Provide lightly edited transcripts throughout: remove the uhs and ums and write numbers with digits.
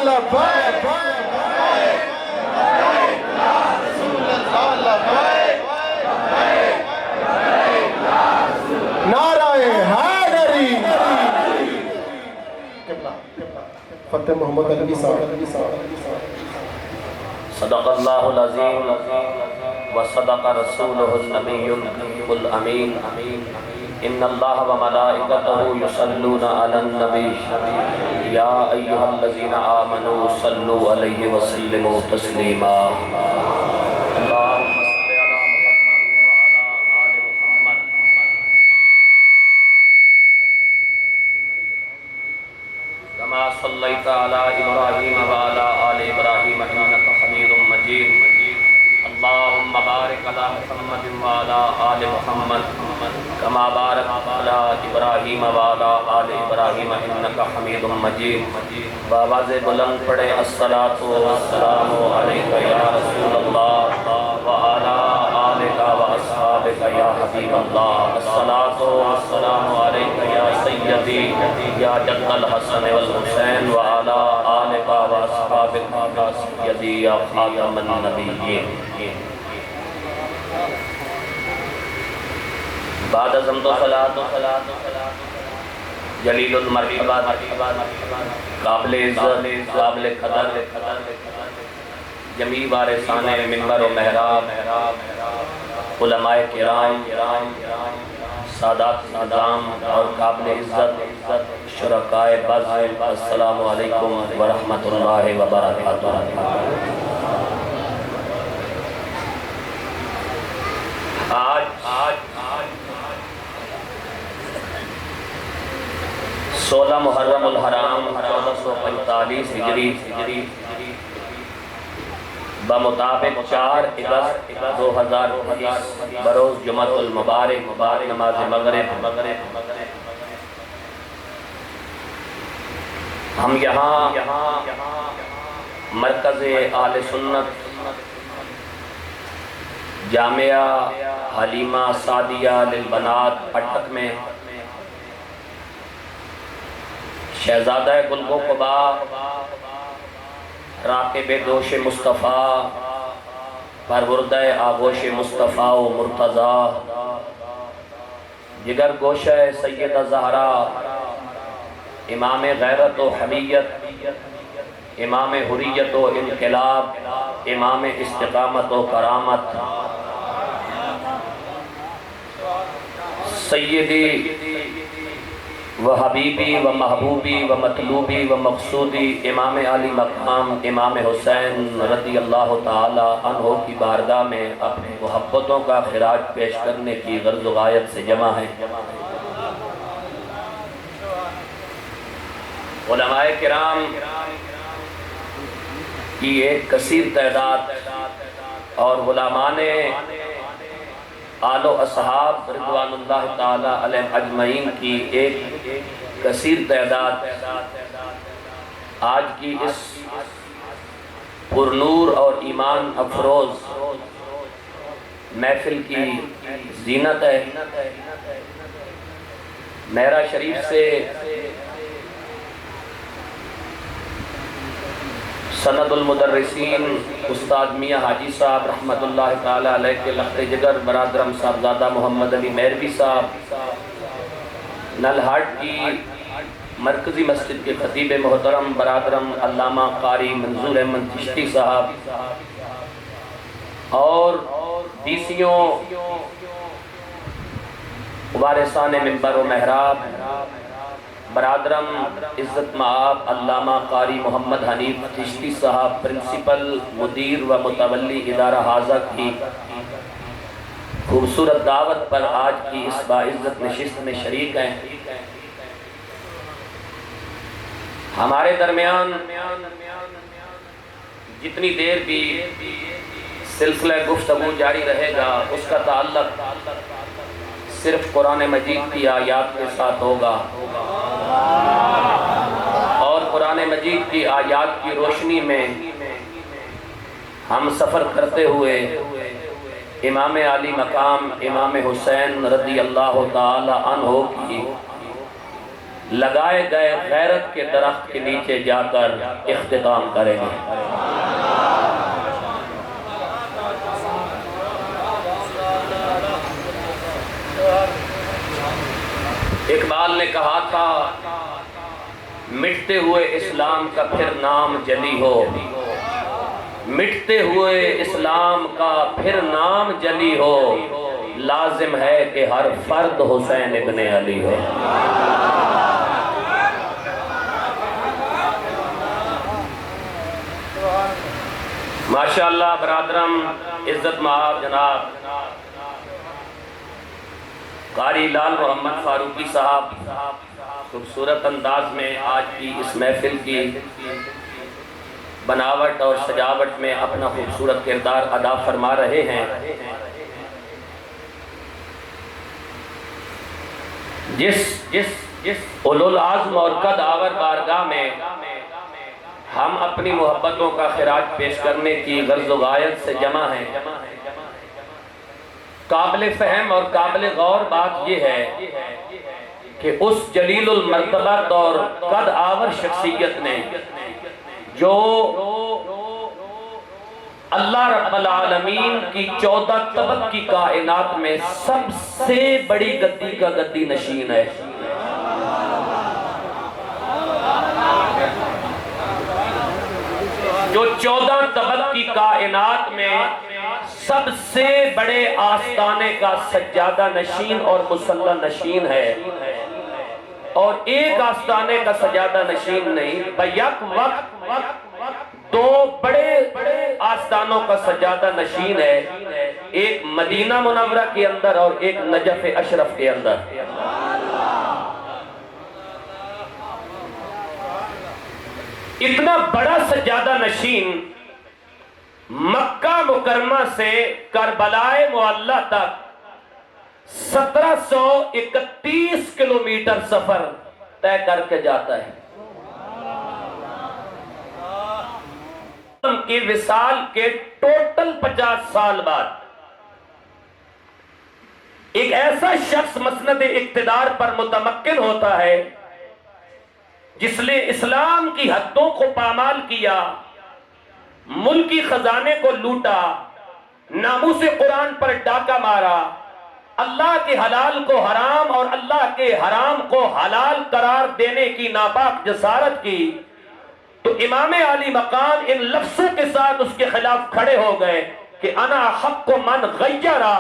لبیک نعرہ حیدری فتح محمد علی صاحب صدق اللہ العظیم وصدق رسولہ النبی الامین ان اللہ وملائکتہ یصلون علی النبی یا ایہا الذین آمنوا صلوا علیہ وسلموا تسلیما اللہم صل علی محمد وعلی آل محمد كما صليت على إبراهيم وعلى آل إبراهيم إنك حميد مجيد اللهم بارك على محمد وعلى آل محمد كما باركت على إبراهيم وعلى آل إبراهيم إنك حميد مجيد بآواز بلند پڑھے الصلاة والسلام عليك يا رسول الله وعلى آلك وأصحابك يا حبيب الله الصلاة والسلام عليك يا سيدي يا جد الحسن والحسين وعلى آلك وأصحابك يا سيدي يا خاتم النبيين بعد حمد و صلاة جلیل المرتبہ قابل عزت قابل قدر جمیع وارثان منبر و محراب علماء کرام سادات نظام اور قابل عزت شرکائے بز السلام علیکم ورحمۃ اللہ وبرکاتہ آج 16 محرم الحرام 1445 ہجری بمطابق 4 اگست 2020 بروز جمعۃ المبارک نماز مغرب ہم یہاں مرکز اہل سنت جامعہ حلیمہ سعدیہ للبنات پٹک میں شہزادہ گلبو قبا راکب دوش مصطفیٰ پروردہ آغوش مصطفیٰ و مرتضیٰ جگر گوشہ سیدہ زہرا امام غیرت و حمیت امام حریت و انقلاب امام استقامت و کرامت سیدی و حبیبی و محبوبی و مطلوبی و مقصودی امام علی مقام امام حسین رضی اللہ تعالی عنہ کی بارگاہ میں اپنی محبتوں کا خراج پیش کرنے کی غرض و غایت سے جمع ہے علماء کرام کی ایک کثیر تعداد اور علماء آل و اصحاب رضوان اللہ تعالی علیہ اجمعین کی ایک کثیر تعداد آج کی اس پرنور اور ایمان افروز محفل کی زینت ہے مہرہ شریف سے سند المدرسین استاد میاں حاجی صاحب رحمت اللہ تعالی علیہ کے لخت جگر برادرم صاحبزادہ محمد علی مہروی صاحب نلہٹ کی مرکزی مسجد کے خطیب محترم برادرم علامہ قاری منظور احمد چشتی صاحب اور ڈیسیوں وارثان منبر و محراب برادرم عزت مآب علامہ قاری محمد حنیف چشتی صاحب پرنسپل مدیر و متولی ادارہ حاضہ کی خوبصورت دعوت پر آج کی اس باعزت نشست میں شریک ہیں ہمارے درمیان جتنی دیر بھی سلسلہ گفتگو جاری رہے گا اس کا تعلق صرف قرآن مجید کی آیات کے ساتھ ہوگا اور قرآن مجید کی آیات کی روشنی میں ہم سفر کرتے ہوئے امام علی مقام امام حسین رضی اللہ تعالی عنہ کی لگائے گئے غیرت کے درخت کے نیچے جا کر اختتام کریں گے۔ اقبال نے کہا تھا مٹتے ہوئے اسلام کا پھر نام جلی ہو، مٹتے ہوئے اسلام کا پھر نام جلی ہو، لازم ہے کہ ہر فرد حسین ابن علی ہو۔ ماشاءاللہ برادرم عزت مآب جناب قاری لال محمد فاروقی صاحب خوبصورت انداز میں آج کی اس محفل کی بناوٹ اور سجاوٹ میں اپنا خوبصورت کردار ادا فرما رہے ہیں۔ جس اولوالعزم اور قد آور بارگاہ میں ہم اپنی محبتوں کا خراج پیش کرنے کی غرض و غایت سے جمع ہیں، قابل فہم اور قابل غور بات یہ ہے کہ اس جلیل المرتبت اور قد آور شخصیت نے جو اللہ رب العالمین کی 14 طبق کی کائنات میں سب سے بڑی گدی کا گدی نشین ہے، جو 14 طبق کی کائنات میں سب سے بڑے آستانے کا سجادہ نشین اور مصلی نشین ہے، اور ایک آستانے کا سجادہ نشین نہیں، بیک وقت دو بڑے آستانوں کا سجادہ نشین ہے، ایک مدینہ منورہ کے اندر اور ایک نجف اشرف کے اندر۔ اتنا بڑا سجادہ نشین مکہ مکرمہ سے کربلائے معلی تک 1731 کلومیٹر سفر طے کر کے جاتا ہے۔ کی وصال کے ٹوٹل 50 سال بعد ایک ایسا شخص مسند اقتدار پر متمکن ہوتا ہے جس نے اسلام کی حدوں کو پامال کیا، ملکی خزانے کو لوٹا، ناموس قرآن پر ڈاکہ مارا، اللہ کے حلال کو حرام اور اللہ کے حرام کو حلال قرار دینے کی ناپاک جسارت کی، تو امام علی مقام ان لفظوں کے ساتھ اس کے خلاف کھڑے ہو گئے کہ انا حق من غیرہ،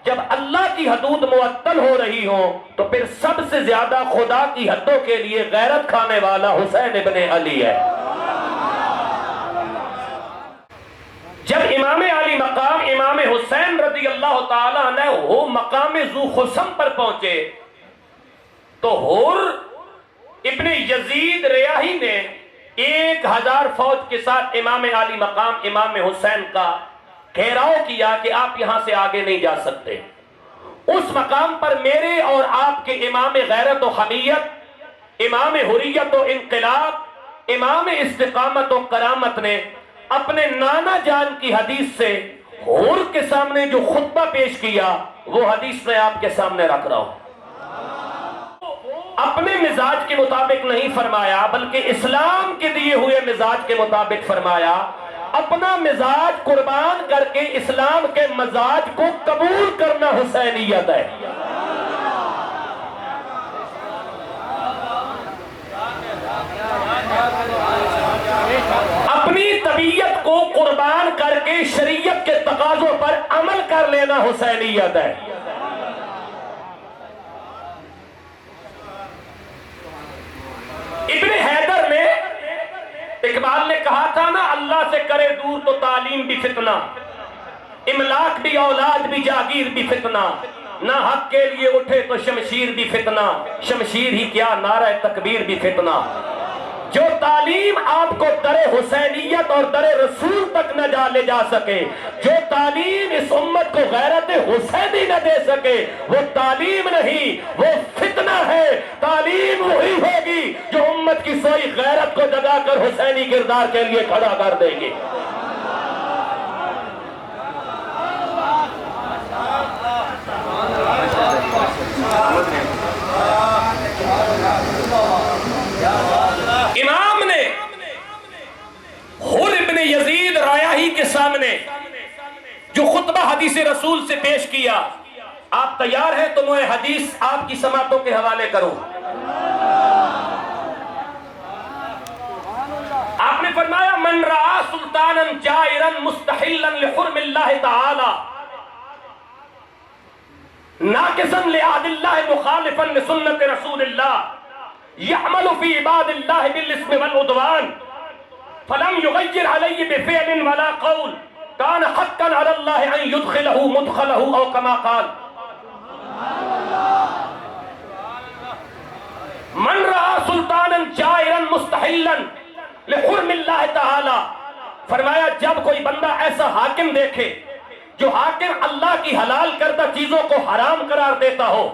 جب اللہ کی حدود معطل ہو رہی ہوں تو پھر سب سے زیادہ خدا کی حدوں کے لیے غیرت کھانے والا حسین ابن علی ہے۔ جب امام علی مقام امام حسین رضی اللہ تعالیٰ عنہ وہ مقام ذو خصم پر پہنچے تو حر ابن یزید ریاحی نے 1000 فوج کے ساتھ امام علی مقام امام حسین کا گھیراؤ کیا کہ آپ یہاں سے آگے نہیں جا سکتے۔ اس مقام پر میرے اور آپ کے امام غیرت و حمیت، امام حریت و انقلاب، امام استقامت و کرامت نے اپنے نانا جان کی حدیث سے حر کے سامنے جو خطبہ پیش کیا وہ حدیث میں آپ کے سامنے رکھ رہا ہوں۔ اپنے مزاج کے مطابق نہیں فرمایا بلکہ اسلام کے دیے ہوئے مزاج کے مطابق فرمایا، اپنا مزاج قربان کر کے اسلام کے مزاج کو قبول کرنا حسینیت ہے۔ اپنی طبیعت کو قربان کر کے شریعت کے تقاضوں پر عمل کر لینا حسینیت ہے۔ ابن حیدر نے، اقبال نے کہا تھا نا، اللہ سے کرے دور تو تعلیم بھی فتنہ، املاک بھی اولاد بھی جاگیر بھی فتنہ، نہ حق کے لیے اٹھے تو شمشیر بھی فتنہ، شمشیر ہی کیا نعرہ تکبیر بھی فتنہ۔ جو تعلیم آپ کو در حسینیت اور در رسول تک نہ لے جا سکے، جو تعلیم اس امت کو غیرت حسینی نہ دے سکے، وہ تعلیم نہیں، وہ فتنہ ہے۔ تعلیم وہی ہوگی جو امت کی سوئی غیرت کو جگا کر حسینی کردار کے لیے کھڑا کر دے گی۔ سامنے جو خطبہ حدیث رسول سے پیش کیا، آپ تیار ہیں تو میں حدیث آپ کی سماعتوں کے حوالے کروں۔ آپ نے فرمایا من رعا سلطانا جائرا مستحلا لحرم اللہ تعالی ناقصا لعہد اللہ مخالفا لسنت رسول اللہ يعمل في عباد الله بالاسم والعدوان فلم يغير عليه بفعل ولا قول كان حقا على الله ان يدخله مدخله او كما قال من رأى سلطانا جائرا مستحلا لحرم اللہ تعالی، فرمایا جب کوئی بندہ ایسا حاکم دیکھے جو حاکم اللہ کی حلال کردہ چیزوں کو حرام قرار دیتا ہو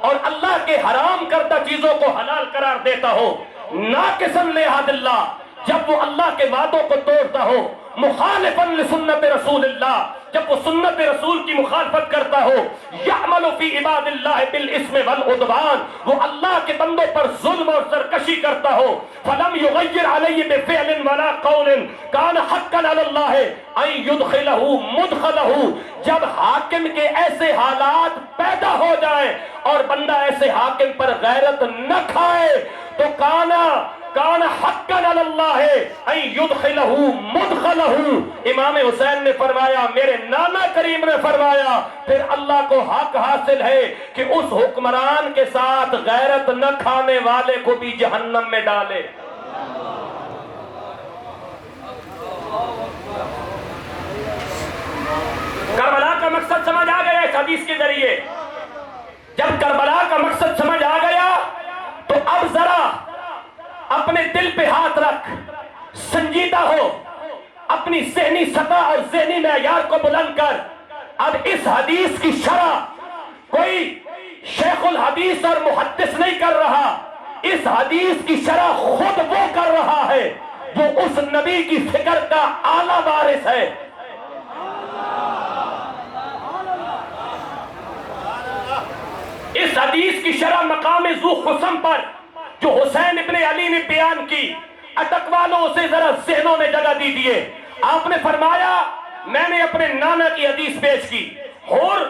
اور اللہ کے حرام کردہ چیزوں کو حلال قرار دیتا ہو، ناقصا لعہد اللہ، جب وہ اللہ کے وعدوں کو توڑتا ہو، مخالفا لسنت رسول اللہ، جب وہ سنت رسول کی مخالفت کرتا ہو، یعمل فی عباد اللہ بالاسم والعدوان، وہ اللہ کے بندوں پر ظلم اور سرکشی کرتا ہو، فلم یغیر علیہ بفعل ولا قول کان حقا علی اللہ ان یدخلہ مدخلہ، جب حاکم کے ایسے حالات پیدا ہو جائیں اور بندہ ایسے حاکم پر غیرت نہ کھائے تو کان حقا علی اللہ ان یدخلہ مدخلہ، امام حسین نے فرمایا، میرے نانا کریم نے فرمایا، پھر اللہ کو حق حاصل ہے کہ اس حکمران کے ساتھ غیرت نہ کھانے والے کو بھی جہنم میں ڈالے۔ کربلا کا مقصد سمجھ آ گیا اس حدیث کے ذریعے؟ جب کربلا کا مقصد سمجھ آ گیا تو اب ذرا اپنے دل پہ ہاتھ رکھ، سنجیدہ ہو، اپنی ذہنی سطح اور ذہنی معیار کو بلند کر۔ اب اس حدیث کی شرح کوئی شیخ الحدیث اور محدث نہیں کر رہا، اس حدیث کی شرح خود وہ کر رہا ہے جو اس نبی کی فکر کا اعلیٰ وارث ہے۔ اس حدیث کی شرح مقام ذو خصم پر جو حسین ابن علی نے بیان کی، اٹک والوں سے ذرا ذہنوں میں جگہ دیجئے۔ آپ نے فرمایا، میں نے اپنے نانا کی حدیث پیش کی، حر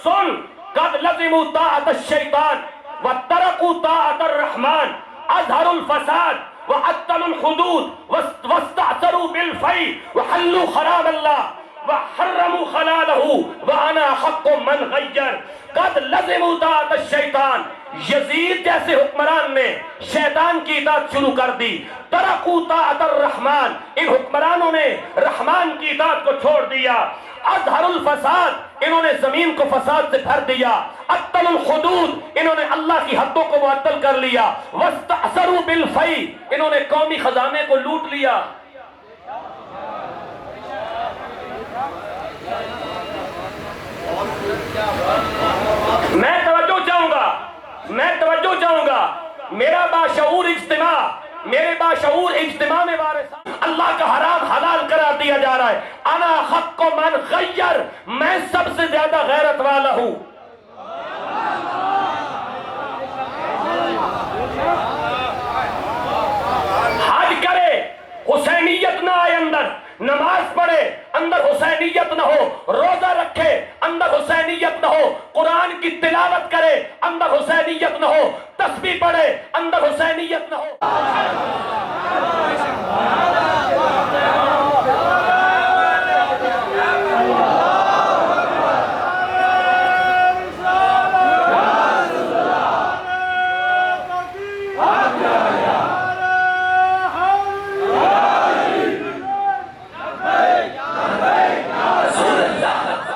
سن قد لزموا طاعت الشیطان وترکوا طاعت الرحمن، اظہر الفساد وعطلوا الحدود واستعصروا بالفی وحلوا حرام اللہ وحرموا حلالہ وانا حق من غیر، قد لزموا طاعت الشیطان، یزید جیسے حکمران نے شیطان کی اطاعت شروع کر دی، ترکوا طاعت الرحمن، ان حکمرانوں نے رحمان کی اطاعت کو چھوڑ دیا، اظہر الفساد، انہوں نے زمین کو فساد سے بھر دیا، عطل الحدود، انہوں نے اللہ کی حدوں کو معطل کر لیا، واستعصروا بالفی، انہوں نے قومی خزانے کو لوٹ لیا۔ میں توجہ چاہوں گا، میرا باشعور اجتماع میں وارث اللہ کا حرام حلال قرار دیا جا رہا ہے، انا حق من غیر، میں سب سے زیادہ غیرت والا ہوں۔ حج کرے حسینیت نہ آئے اندر، نماز پڑھے اندر حسینیت نہ ہو، روزہ رکھے اندر حسینیت نہ ہو، قرآن کی تلاوت کرے اندر حسینیت نہ ہو، تسبیح پڑھے اندر حسینیت نہ ہو۔